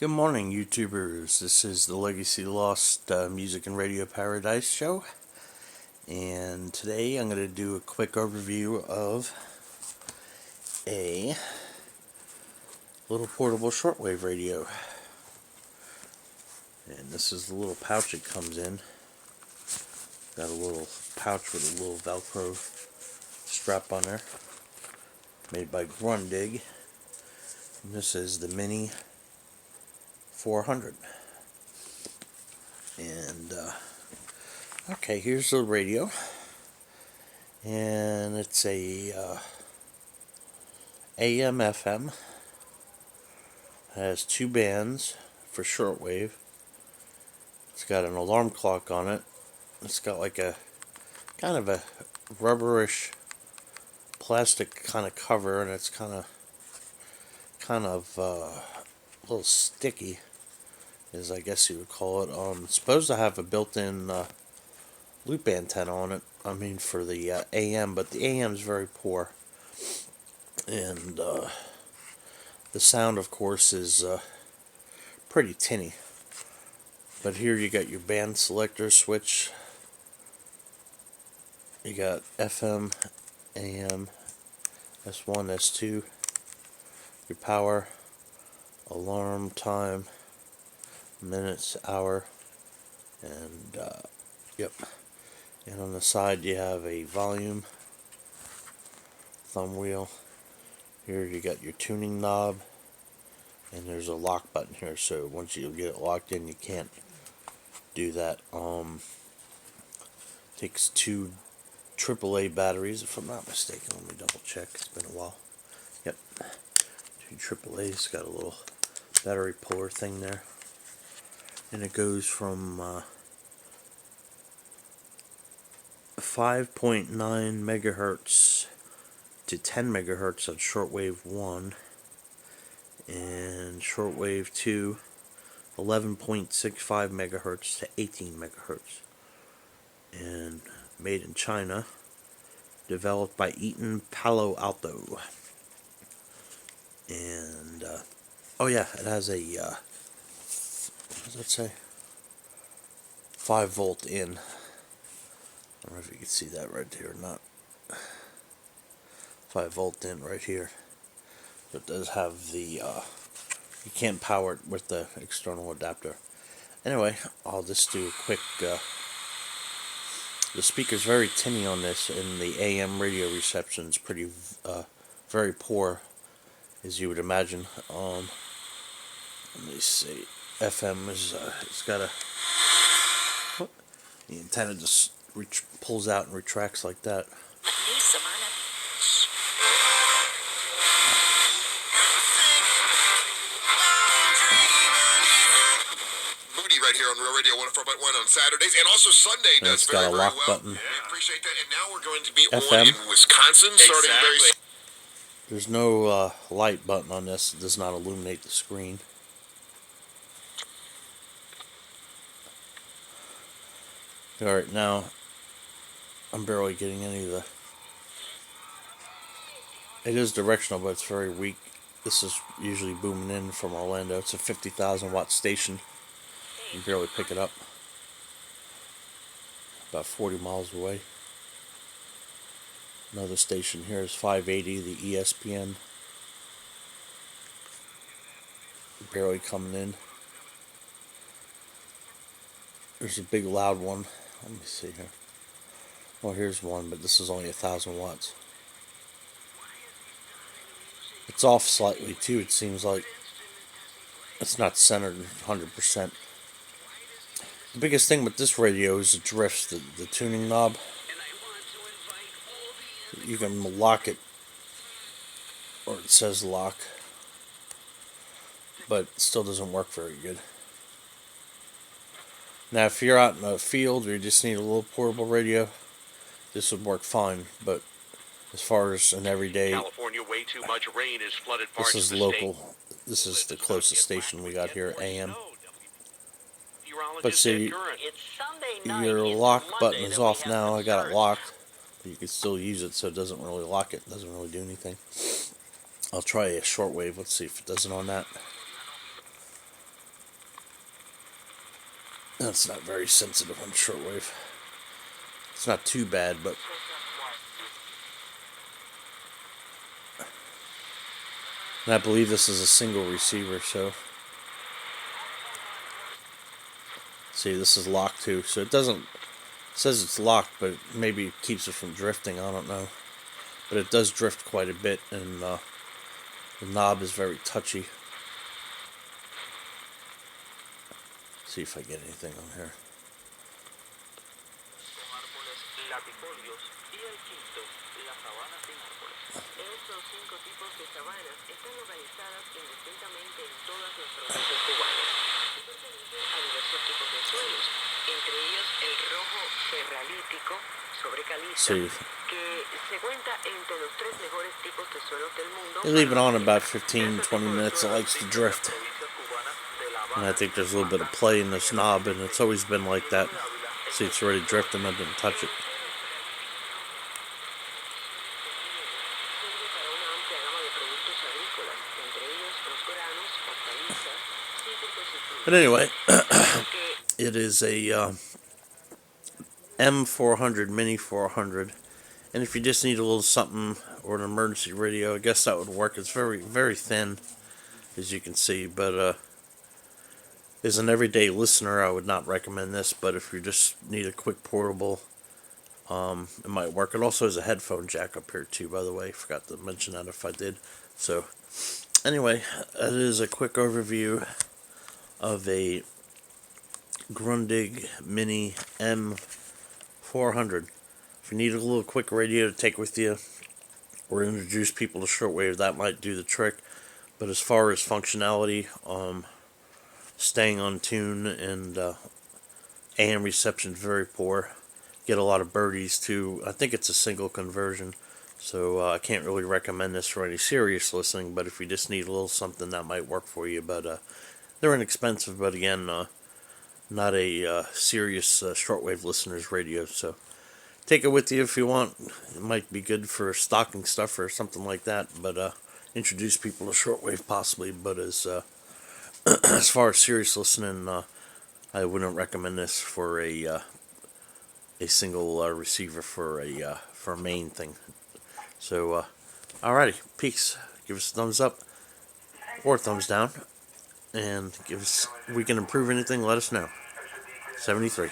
Good morning, YouTubers. This is the Legacy Lost Music and Radio Paradise show, and today I'm going to do a quick overview of a little portable shortwave radio. And this is the little pouch it comes in. Got a little pouch with a little Velcro strap on there, made by Grundig. And this is the Mini400. And okay, here's the radio, and it's a AM FM. It has two bands for shortwave. It's got an alarm clock on it. It's got like a kind of a rubberish plastic kind of cover, and it's kind of a little sticky, as I guess you would call it. It's supposed to have a built-in loop antenna on it. I mean, for the AM, but the AM is very poor, and the sound, of course, is pretty tinny. But here you got your band selector switch. You got FM, AM, S1, S2, your power, alarm, time, minutes, hour, and yep. And on the side you have a volume, thumb wheel. Here you got your tuning knob, and there's a lock button here, so once you get it locked in, you can't do that. Takes two AAA batteries, if I'm not mistaken. Let me double check, it's been a while. Yep, two AAA's, got a little battery puller thing there, and it goes from 5.9 megahertz to 10 megahertz on shortwave 1, and shortwave 2 11.65 megahertz to 18 megahertz, and made in China, developed by Eaton Palo Alto. And oh yeah, it has a what does that say? 5-volt in. I don't know if you can see that right there or not. 5-volt in right here. So it does have the you can't power it with the external adapter. Anyway, I'll just do a quick the speaker's very tinny on this, and the AM radio reception is pretty very poor, as you would imagine. Let me see. FM is it's got a the antenna just pulls out and retracts like that. Right here on Real Radio 104.1 on Saturdays, and also Sunday And does it's very, got a very lock well. button. Yeah. We appreciate that. And now we're going to be FM. on in Wisconsin, starting very soon. There's no light button on this. It does not illuminate the screen. Alright, now I'm barely getting any of the... It is directional, but it's very weak. This is usually booming in from Orlando. It's a 50,000 watt station. You can barely pick it up. About 40 miles away. Another station here is 580, the ESPN. Barely coming in. There's a big loud one. Let me see here. Well, here's one, but this is only 1,000 watts. It's off slightly too, it seems like. It's not centered 100%. The biggest thing with this radio is the drifts, the tuning knob. You can lock it, or it says lock, but it still doesn't work very good. Now, if you're out in a field or you just need a little portable radio, this would work fine. But as far as an everyday, California, way too much rain has flooded parts this is of the local. state. This is the closest station we got here, AM. But Meteorologist see, Ed Curran. your lock button is off now. I got it locked. But you can still use it, so it doesn't really lock it. It doesn't really do anything. I'll try a shortwave. Let's see if it does it on that. That's not very sensitive on shortwave. It's not too bad, but and I believe this is a single receiver, so see, this is locked too, so it doesn't, it says it's locked, but maybe it keeps it from drifting, I don't know. But it does drift quite a bit, and the knob is very touchy. See if I get anything on here. See, they leave it on about 15-20 minutes. It likes to drift, and I think there's a little bit of play in this knob, and it's always been like that. See, it's already drifting. I didn't touch it. But anyway, it is a M400 Mini400, and if you just need a little something or an emergency radio, I guess that would work. It's very, very thin, as you can see, but as an everyday listener, I would not recommend this. But if you just need a quick portable, it might work. It also has a headphone jack up here too, by the way. Forgot to mention that if I did. So anyway, that is a quick overview of a Grundig Mini M400. If you need a little quick radio to take with you or introduce people to shortwave, that might do the trick. But as far as functionality, staying on tune, and AM reception is very poor. Get a lot of birdies too. I think it's a single conversion, so I can't really recommend this for any serious listening. But if you just need a little something, that might work for you. But they're inexpensive, but again, not a serious shortwave listener's radio. So take it with you if you want. It might be good for stocking stuff or something like that. But introduce people to shortwave possibly. But as as far as serious listening, I wouldn't recommend this for a single receiver for a main thing. So alrighty, peace. Give us a thumbs up or a thumbs down, and give us, if we can improve anything, let us know. 73.